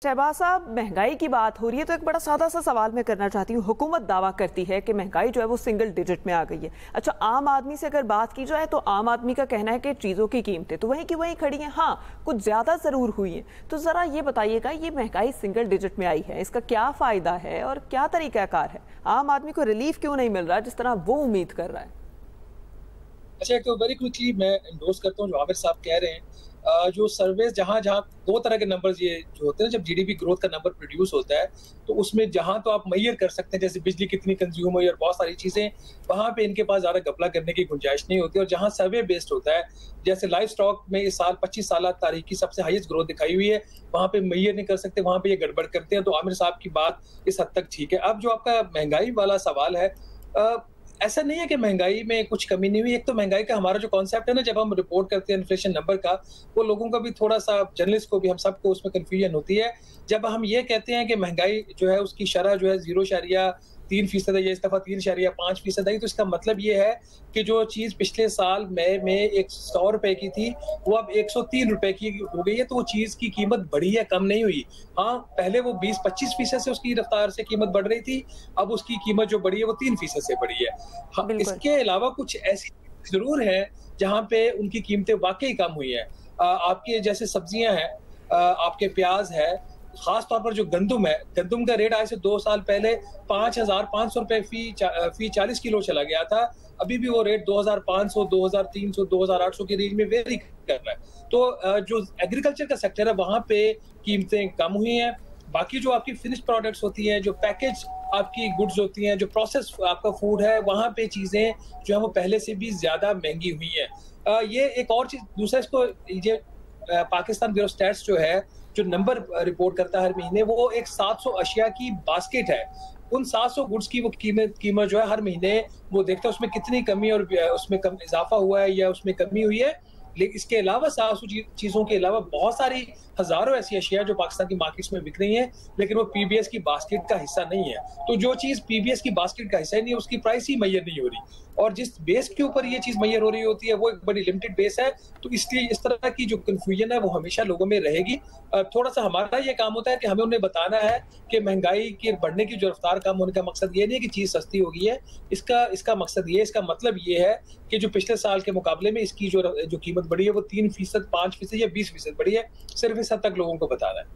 शहबाज साहब, महंगाई की बात हो रही है तो एक बड़ा सादा सा सवाल मैं करना चाहती हूँ। हुकूमत दावा करती है कि महंगाई जो है वो सिंगल डिजिट में आ गई है। अच्छा, आम आदमी से अगर बात की जाए तो आम आदमी का कहना है कि चीज़ों की कीमतें तो वहीं की वहीं खड़ी हैं, हाँ कुछ ज़्यादा ज़रूर हुई हैं। तो ज़रा ये बताइएगा, ये महंगाई सिंगल डिजिट में आई है, इसका क्या फ़ायदा है और क्या तरीक़ाकार है? आम आदमी को रिलीफ क्यों नहीं मिल रहा जिस तरह वो उम्मीद कर रहा है? अच्छा, एक तो वेरी क्विकली मैं एंडोर्स करता हूँ जो आमिर साहब कह रहे हैं। जो सर्वेस जहाँ-जहाँ 2 तरह के नंबर्स ये जो होते हैं, जब जीडीपी ग्रोथ का नंबर प्रोड्यूस होता है, तो उसमें जहाँ तो आप मेजर कर सकते हैं, जैसे बिजली कितनी कंज्यूम हुई और बहुत सारी चीज़ें, वहाँ पे इनके पास ज़्यादा घपला करने की गुंजाइश नहीं होती। और जहाँ सर्वे बेस्ड होता है, जैसे लाइव स्टॉक में इस साल 25 साल तारीख की सबसे हाईएस्ट ग्रोथ दिखाई हुई है, वहाँ पे मेजर नहीं कर सकते, वहाँ पे ये गड़बड़ करते हैं। तो आमिर साहब की बात इस हद तक ठीक है। अब जो आपका महँगाई वाला सवाल है, अ, ऐसा नहीं है कि महँगाई में कुछ कमी नहीं हुई। एक तो महँगाई का हमारा जो कॉन्सेप्ट है ना, जब हम रिपोर्ट करते हैं इन्फ्लेशन नंबर का, वो लोगों का भी थोड़ा-सा, जर्नलिस्ट को भी, हम सबको उसमें कन्फ्यूजन होती है। जब हम ये कहते हैं कि महँगाई जो है उसकी शरह जो है 0.3% है, या इस दफ़ा 3.5% आई, तो इसका मतलब ये है कि जो चीज़ पिछले साल मई में एक ₹100 की थी, वो अब ₹103 की हो गई है, तो वो चीज़ की कीमत बढ़ी है, कम नहीं हुई। हाँ, पहले वो 20-25% से उसकी रफ्तार से कीमत बढ़ रही थी, अब उसकी कीमत जो बढ़ी है वो 3% से बढ़ी है। हाँ, बिल्कुल। इसके अलावा कुछ ऐसी ज़रूर हैं, जहाँ पे उनकी कीमतें वाक़ई कम हुई हैं। आपके जैसे सब्जियाँ हैं, आपके प्याज़ है, ख़ास तौर पर जो गंदुम है, गंदुम का रेट आज से 2 साल पहले ₹5,500 फ़ी 40 किलो चला गया था। अभी भी वो रेट 2,500, 2,300, 2,800 के रेंज में वेरी कर रहा है। तो जो एग्रीकल्चर का सेक्टर है, वहाँ पे कीमतें कम हुई हैं। बाकी जो आपकी फिनिश्ड प्रोडक्ट्स होती हैं, जो पैकेज आपकी गुड्स होती हैं, जो प्रोसेस आपका फूड है, वहाँ पे चीज़ें जो है वो पहले से भी ज़्यादा महँगी हुई हैं। ये एक और चीज़, दूसरा इसको ये पाकिस्तान ब्यूरो स्टैट्स जो है, जो नंबर रिपोर्ट करता है हर महीने, वो एक 700 अशिया की बास्केट है। उन 700 गुड्स की वो कीमत जो है हर महीने वो देखता है उसमें कितनी कमी और उसमें कम इज़ाफ़ा हुआ है या उसमें कमी हुई है। लेकिन इसके अलावा 700 चीज़ों के अलावा बहुत सारी हज़ारों ऐसी अशिया जो पाकिस्तान की मार्केट्स में बिक रही हैं, लेकिन वो पीबीएस की बास्केट का हिस्सा नहीं है। तो जो चीज़ पीबीएस की बास्केट का हिस्सा ही नहीं है, उसकी प्राइस ही मुहैया नहीं हो रही। और जिस बेस के ऊपर ये चीज़ मुहैया हो रही होती है, वो एक बड़ी लिमिटेड बेस है। तो इसलिए इस तरह की जो कन्फ्यूजन है, वो हमेशा लोगों में रहेगी। थोड़ा-सा हमारा ये काम होता है कि हमें उन्हें बताना है कि महँगाई के बढ़ने की जो रफ़्तार कम होने का मकसद ये नहीं है कि चीज़ सस्ती हो गई है। इसका इसका मकसद ये है, इसका मतलब ये है कि जो पिछले साल के मुकाबले में इसकी जो कीमत बढ़ी है, वो 3%, 5% या 20% बढ़ी है। सिर्फ़ इस हद तक लोगों को बताना है।